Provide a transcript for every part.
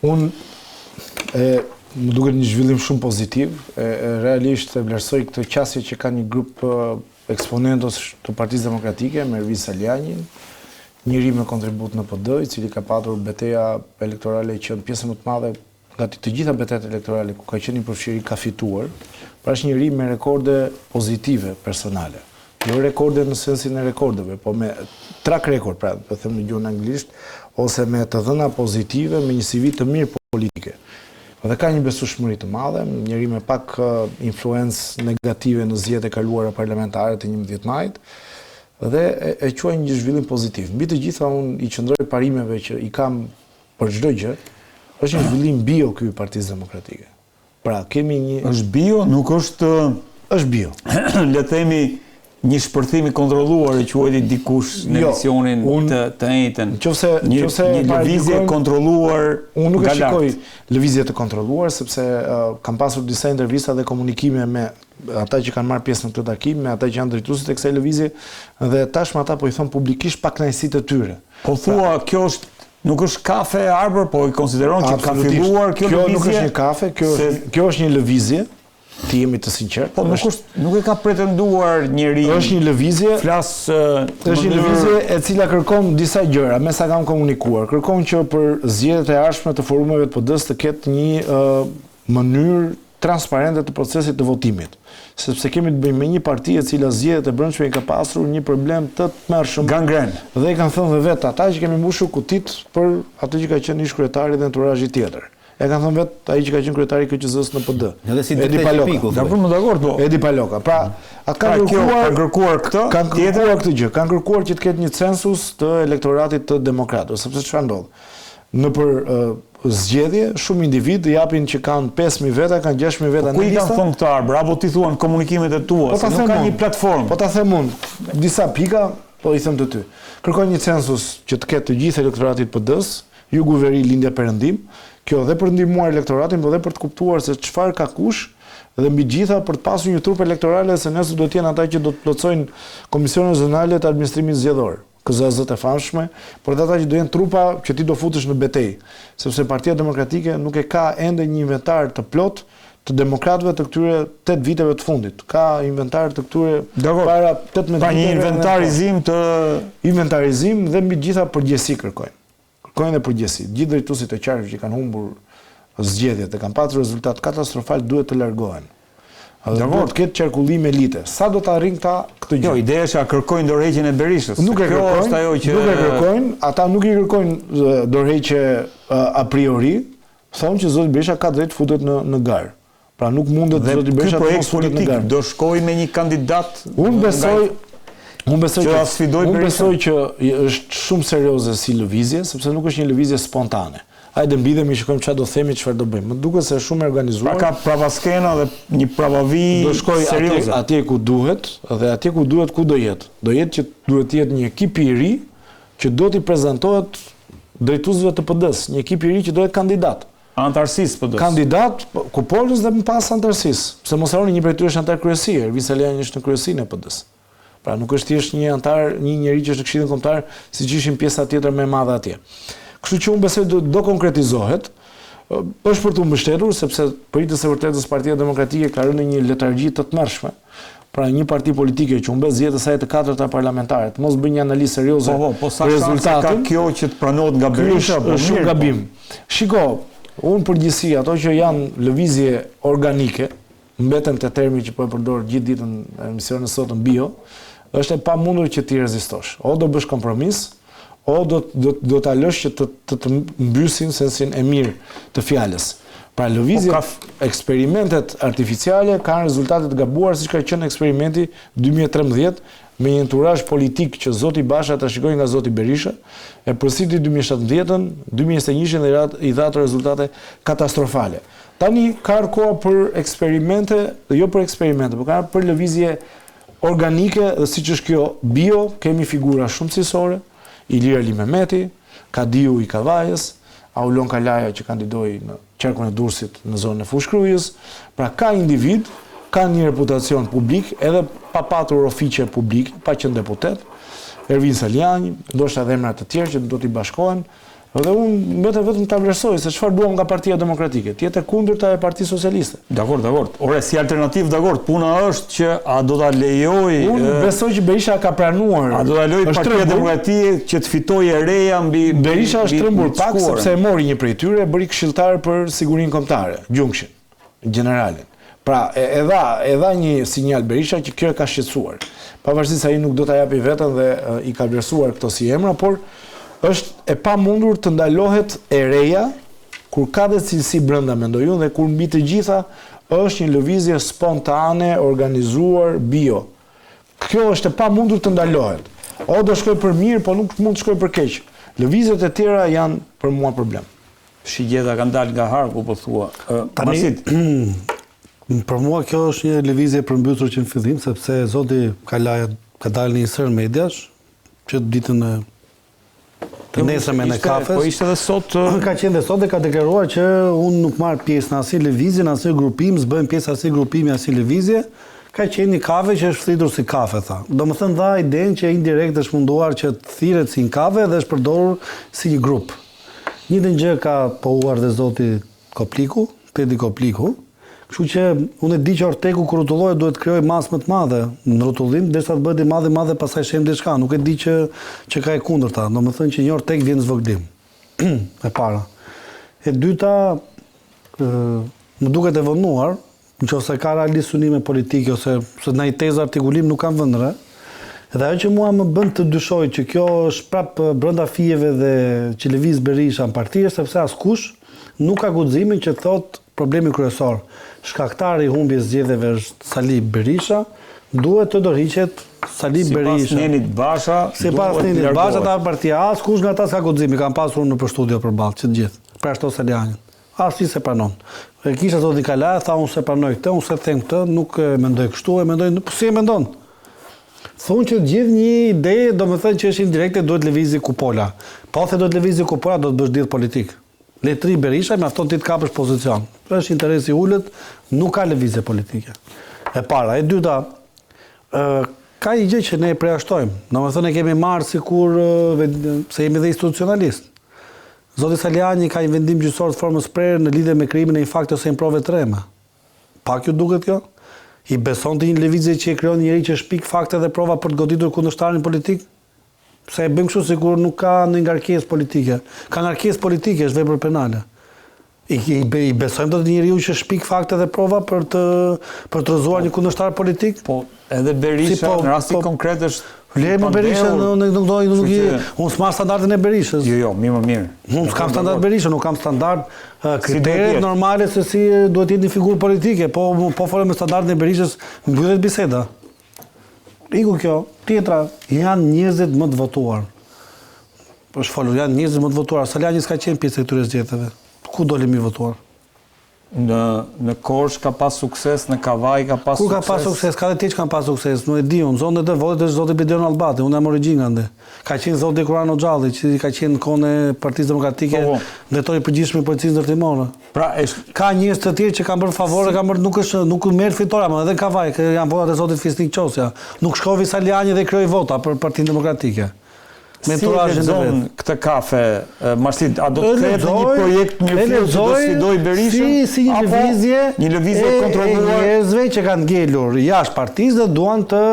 Unë më duket një zhvillim shumë pozitiv. Realisht e vlerësoj këtë qasje që ka një grup eksponentës të Partisë Demokratike, me Ervin Salianin, njëri me kontribut në PD, i cili ka patur betejë elektorale që në pjesën më të madhe nga të gjitha betejat elektorale ku ka qenë një përfshirje ka fituar, pra është njëri me rekorde pozitive personale. Jo rekorde në sensin e rekordeve, po me track record, pra po them në gjuhën anglisht, ose me të dhëna pozitive, me një CV të mirë politike. Dhe ka një besueshmëri të madhe, njëri me pak influencë negative në zgjedhjet e kaluara parlamentare të 11 majit, dhe e quaj një zhvillim pozitiv. Mbi të gjitha unë i qëndroj parimeve që i kam për çdo gjë, është një zhvillim bio ky i Partisë Demokratike. Pra kemi një është bio, nuk është bio. Le të themi një shpërthim i kontrolluar, e quajti dikush në emisionin të njëjtën. Një lëvizje kontrolluar. Unë nuk e shikoj lëvizje të kontrolluar, sepse kam pasur disa intervista dhe komunikime me ata që kanë marrë pjesë në këtë takim, me ata që janë drejtuesit e kësaj lëvizje, dhe tashmë ata po i thon publikisht pakënaqësitë e tyre. Po thua, kjo nuk është kafe arbër, po i konsideron që ka filluar kjo lëvizje? Kjo nuk është një kafe, kjo është një lëvizje. Ti jemi të sinqert. Po nuk e ka pretenduar njëri. Është një lëvizje. Është një lëvizje e cila kërkon disa gjëra, me sa kam komunikuar. Kërkon që për zgjedhjet e ardhshme të forumeve të PD-s të ketë një mënyrë transparente të procesit të votimit. Sepse kemi të bëjmë me një parti e cila zgjedhjet e brendshme i ka pasur një problem të tmerrshëm. Gangren. Dhe i kanë thënë vetë ata që kemi mbushur kutit për atë që ka qenë ish kryetari dhe enturazhi tjetër. E kanë thënë vetë ai që ka qenë kryetari i KQZ-s në PD. Edi Paloka. Më dakord po. Edi Paloka. Pra, ata kanë kërkuar këtë, kanë kërkuar që të ketë një census të elektoratit të demokratëve, sepse çfarë ndodh? Nëpër zgjedhje, shumë individ japin që kanë 5000 veta, kanë 6000 veta në listë. Ku i kanë thonë këtë arbër, apo ti thuan komunikimet e tua, se nuk ka një platformë. Po ta them unë, disa pika, po i them të ty. Kërkojnë një census që të ketë të gjithë elektoratit PD-s, Jugu Veri, Lindja Perëndim. Kjo dhe për ndihmuar elektoratin, por dhe për të kuptuar se çfarë ka kush, dhe mbi gjitha për të pasur një trup elektorale, se nëse do të jenë ata që do të plotësojnë Komisionin Zonale të Administrimit Zgjedhor, KZZ e famshme, por dhe ata që do jenë trupa që ti do futesh në betejë, sepse Partia Demokratike nuk e ka ende një inventar të plot të demokratëve të këtyre 8 viteve të fundit. Ka inventar të këtyre para 18 viteve. Pa një inventarizim dhe mbi gjitha përgjegjësi kërkojnë. Kërkojnë dhe përgjegjësi. Gjithë drejtuesit e qarkëve që kanë humbur zgjedhjet e kanë pasur rezultat katastrofal duhet të largohen. Duhet të ketë qarkullim elite. Sa do të arrijnë këtë gjë? Jo, ideja është a kërkojnë dorëheqjen e Berishës. Nuk e kërkojnë, ata nuk i kërkojnë dorëheqje a priori, thonë që zoti Berisha ka drejt futet në garë. Pra nuk mundet zoti Berisha të mos futet në garë. Do shkojë me një kandidat. Unë besoj që është shumë serioze si lëvizje, sepse nuk është një lëvizje spontane. Hajde mbidhemi, shikojmë çfarë do themi, çfarë do bëjmë. Më duket se është shumë organizuar. Pra ka pravaskena dhe një pravavi serioze. Do shkoj atje ku duhet, dhe atje ku duhet ku do jetë. Do jetë që duhet të jetë një ekip i ri që do t'i prezantohet drejtuesve të PD-s, një ekip i ri që do jetë kandidat. Antarësisë PD-s. Kandidat kupolës dhe më pas antarësisë. Pse mos harroni një prej tyre është antar kryesi, Ervin Saliani është në kryesinë e PD-s. Pra nuk është thjesht një antar, një njerëz që është në Këshillin Kombëtar, siç ishin pjesa tjetër më e madhe atje. Kështu që unë besoj do konkretizohet, është për të mbështetur, sepse për së vërtetës Partia Demokratike ka rënë në një letargji të tmerrshme. Pra një parti politike që humbet zgjedhjet e saj të 4-ta parlamentare, mos bën një analizë serioze për rezultatin. Ka kjo që të pranohet nga Berisha, është shumë gabim. Shiko, unë përgjithësi ato që janë lëvizje organike, mbeten te termi që po e përdor gjithë ditën në emisionin sot në bio, është e pamundur që ti rezistosh. O do bësh kompromis, o do ta lësh që të mbysin sensin e mirë të fjalës. Pra lëvizjet, eksperimentet artificiale kanë rezultate të gabuar, siç ka qenë eksperimenti 2013 me një enturazh politik që zoti Basha ta shikoi nga zoti Berisha, e përsëri 2017-ën, 2021-ën dhe i dha ato rezultate katastrofale. Tani ka kohë për eksperimente, dhe jo për eksperimente, por ka për lëvizje organike, dhe siç është kjo bio, kemi figura shumë cilësore, Ilir Ali Mehmeti, Kadiu i Kavajës, Aulon Kalaja që kandidoi në qarkun e Durrësit në zonën e Fushkrujës. Pra ka individ, ka një reputacion publik, edhe pa patur ofiqe publike, pa qenë deputet, Ervin Saliani, ndoshta edhe emra të tjerë që do t'i bashkohen, Dhe unë vetëm ta vlerësoj se çfarë duam nga Partia Demokratike, tjetër kundërta e Partisë Socialiste. Dakor. Ore, si alternativë, dakor, puna është që a do ta lejoj... Unë besoj që Berisha ka pranuar... A do ta lejoj Partia Demokratike që të fitojë e reja mbi... Berisha është trembur pak sepse e mori një prej tyre, bëri këshilltar për sigurinë kombëtare, Gjungshin, generalin. Pra, e dha një sinjal Berisha që kjo e ka shqetësuar. Pavarësisht se ai nuk do ta japi veten dhe i ka vlerësuar këto si emra, por është e pamundur të ndalohet e reja kur ka dhe cilësi brenda, mendoj unë, dhe kur mbi të gjitha është një lëvizje spontane, organizuar, bio. Kjo është e pamundur të ndalohet. O do shkoj për mirë, po nuk mund të shkoj për keq. Lëvizjet e tjera janë për mua problem. Shigjeta kanë dalë nga harku, po thua. Për mua kjo është një lëvizje përmbytur që në fillim, sepse zoti ka dalë një sër mediash, që ditën e nesërme në kafes. Po ishte dhe sot... Ka qenë dhe sot dhe ka deklaruar që unë nuk marrë pjesë në asnjë lëvizje, në asnjë grupim, s'bëjmë pjesë asnjë grupimi, asnjë lëvizje. Ka qenë një kafe që është thritur si kafe, tha. Domethënë dha idenë që indirekt është munduar që të thirret si një kafe dhe është përdorur si një grup. Njëjtën gjë ka pohuar dhe zoti Kopliku, Tedi Kopliku. Kështu që unë e di që Orteku kur rrotullohet duhet të krijojë masë më të madhe në rrotullim, derisa të bëhet i madhe pastaj shem diçka. Nuk e di që ka e kundërta. Domethënë që një Ortek vjen zvoglim. E para. E dyta, më duket e vonuar, nëse ka realisht synime politike ose se ndaj tezë artikulim nuk kanë vëndre. Dhe ajo që mua më bën të dyshoj që kjo është prapë brenda fijeve dhe që lëviz Berisha në parti, sepse askush nuk ka guximin që thot problemi kryesor. Shkaktari i humbjes zgjedhjeve është Sali Berisha, duhet të dorëhiqet Sali Berisha. Sipas Nenit Basha, sipas Nenit Basha ta partia askush nga ata s'ka guximin, kanë pasur në studio përballë që të gjithë. Për ashtu Salianin. Asi se pranon. E kisha zoti Kala, tha unë se pranoj këtë, unë se them këtë, nuk mendoj kështu, e mendoj, si e mendon? Thonë që gjithë një ide, domethënë që është indirekte duhet lëvizi kupola. Po the duhet lëvizi kupola, do të bësh lidh politik. Letri Berisha mjafton ti të kapësh pozicion. Është interesi ulët, nuk ka lëvizje politike. E para, e dyta, ka një gjë që ne e përjashtojmë. Domethënë e kemi marrë sikur se jemi dhe institucionalist. Zoti Saliani ka një vendim gjyqësor të formës prerë në lidhje me krijimin e një fakti ose një prove të rrema. Pak ju duket kjo? I beson të një lëvizje që e krijon njëri që shpik fakte dhe prova për të goditur kundërshtarin politik? Se e bëjmë kështu sikur nuk ka në ngarkesë politike. Ka ngarkesë politike, është vepër penale. I besojmë të njeriu që shpik fakte dhe prova për të rrëzuar një kundërshtar politik? Po, edhe Berisha në rasti konkret është Lejmë Berisha, unë s'mar standardin e Berishës. Jo, më mirë. Unë s'kam standard Berisha, nuk kam standard kriteret normale se si duhet jetë një figurë politike, po folëm me standardin e Berishës, mbyllet biseda. Iku kjo, tjetra, janë njerëzit më të votuar. Është folur, janë njerëzit më të votuar. Saliani s'ka qenë pjesë e këtyre zgjedhjeve. Ku dolim i votuar? Në Korç ka pas sukses, në Kavaj ka pas sukses. Ku ka pas sukses? Ka dhe ti që kanë pas sukses. Nuk e di unë. Zonët e votit është zoti Bidion Albati. Unë jam origjinë nga ndë. Ka qenë zoti Kurano Xhalli, që ka qenë në kohën e Partisë Demokratike, drejtori i përgjithshëm i Policisë ndërtimore. Pra, ka njerëz të tjerë që kanë bërë favore, kanë bërë nuk merr fitore, ama edhe Kavaj, që janë votat e zotit Fisnik Qosja. Nuk shkovi Saliani dhe krijoi vota për Partinë Demokratike. Si e lexon këtë kafe, Marsit, a do të ketë një projekt mirëfillt që do sfidoj Berisha? Si një lëvizje kontrolluar njerëzve që kanë ngelur jashtë partisë dhe duan të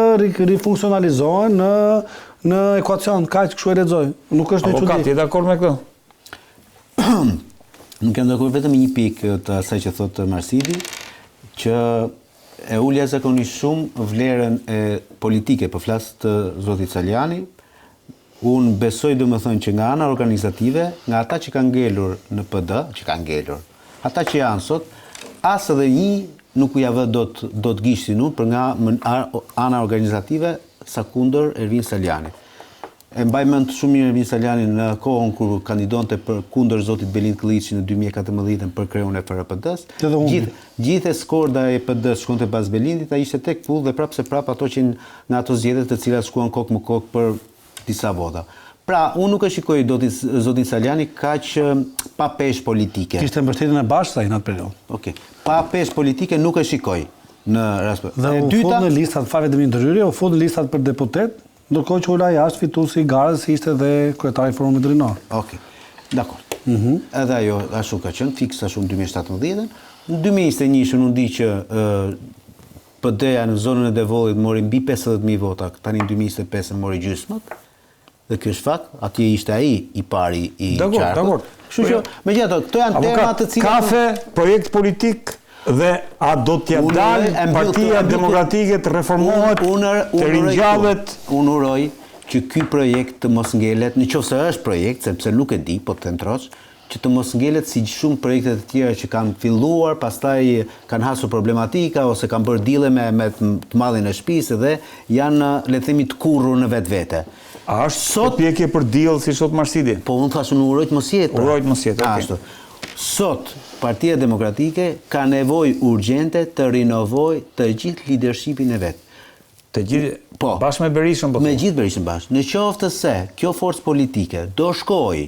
rifunksionalizohen në ekuacion, kaq kështu e lexoj. Nuk është një çudi. Avokat, je dakord me këtë? Nuk jam dakord vetëm një pikë të asaj që thotë Marsidi, që e ul jashtëzakonisht shumë vlerën e politike, po flas të zotit Saliani. Unë besoj domethënë që nga ana organizative, nga ata që kanë ngelur në PD, ata që janë sot, as edhe një nuk u ja vë dot gishtin unë për nga ana organizative sa kundër Ervin Saliani. E mbaj mend shumë mirë Ervin Saliani në kohën kur kandidonte për kundër zotit Belind Klliçi në 2014 për kreun e FRPD-s. Gjithë skorda e PD-s shkonte pas Belindit, ai ishte tek pull dhe prapë ato që nga ato zgjedhje të cilat shkuan kokë më kokë për disa vota. Pra, unë nuk e shikoj zotin Saliani kaq pa peshë politike. Kishte mbështetjen e Bashës ai në atë periudhë. Okej. Pa peshë politike nuk e shikoj në rast. Dhe u fut në listat fare të ndërhyrje, u fut në listat për deputet, ndërkohë që ula jashtë fituesi i garës ishte dhe kryetari i Forumit Rinor. Okej. Dakor. Edhe ajo ashtu ka qenë, fiks ashtu në 2017. Në 2021 unë di që PD-ja në zonën e Devollit mori mbi 50.000 vota, tani në 2025 mori gjysmët. Dhe kjo është fakt, atje ishte ai i pari i qarkut. Dakor. Kështu që, megjithatë, këto janë tema të cilat kafe, projekt politik dhe a do t'ja dalë Partia Demokratike të reformohet, të ringjallet. Unë uroj që ky projekt të mos ngelet, nëse është projekt, sepse nuk e di, po të them troç, që të mos ngelet si shumë projekte të tjera që kanë filluar, pastaj kanë hasur problematika ose kanë bërë dille me të mallin e shtëpisë dhe janë, le të themi, të kurrur në vetvete. A është sot pjekje për deal si sot Marsidi? Po unë thashë unë uroj të mos jetë. Uroj të mos jetë. Ashtu. Sot Partia Demokratike ka nevojë urgjente të rinovojë të gjithë leadershipin e vet. Të gjithë bashkë me Berishën po. Me gjithë Berishën bashkë. Në qoftë se kjo forcë politike do shkojë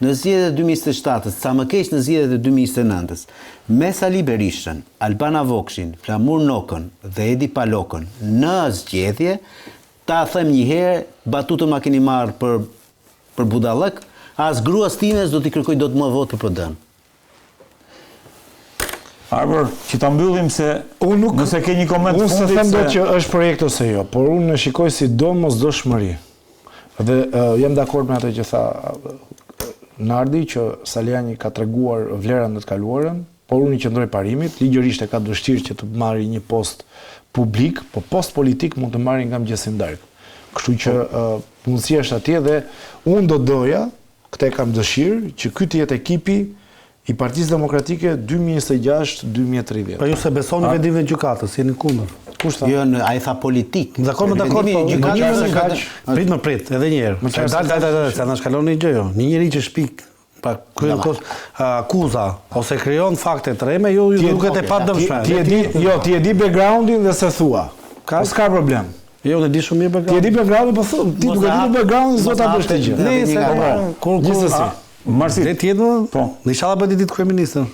në zgjedhjet e 2027-s, sa më keq në zgjedhjet e 2029-s, me Sali Berishën, Albana Vokshin, Flamur Nokën dhe Edi Palokën në zgjedhje, ta them një herë, batutën ma keni marrë për budallëk, as gruas time do t'i kërkoj dot më votë për PD-n. Arbër, që ta mbyllim se nëse ke një koment fundit se... Unë se them do që është projekt ose jo, por unë në shikoj si domosdoshmëri. Dhe jam dakord me atë që tha Nardi, që Saliani ka treguar vlerat në të kaluarën, por unë i qëndroj parimit, ligjërisht e ka dështirë që të marrë një post publik, po post politik mund të marrin nga mëngjesin darkë. Kështu që punësia është atje dhe unë do doja, këtë e kam dëshirë, që ky të jetë ekipi i Partisë Demokratike 2026-2030. Po ju se besoni vendimin e gjykatës, jeni kundër. Kush tha? Jo, ai tha politik. Dakor, prit, edhe një herë. Dal, sa na shkaloni gjë jo. Një njerëz që shpik akuza ose krijon fakte të rreme, ju duket e padëmshme. Ti e di backgroundin dhe se thua. S'ka problem. Jo, unë e di shumë mirë backgroundin. Ti e di backgroundin, po thu, ti duke ditur backgroundin zota bësh të gjë. Nëse kur gjithsesi. Marsi. Le të jetë, po. Inshallah bëhet ditë kryeministër.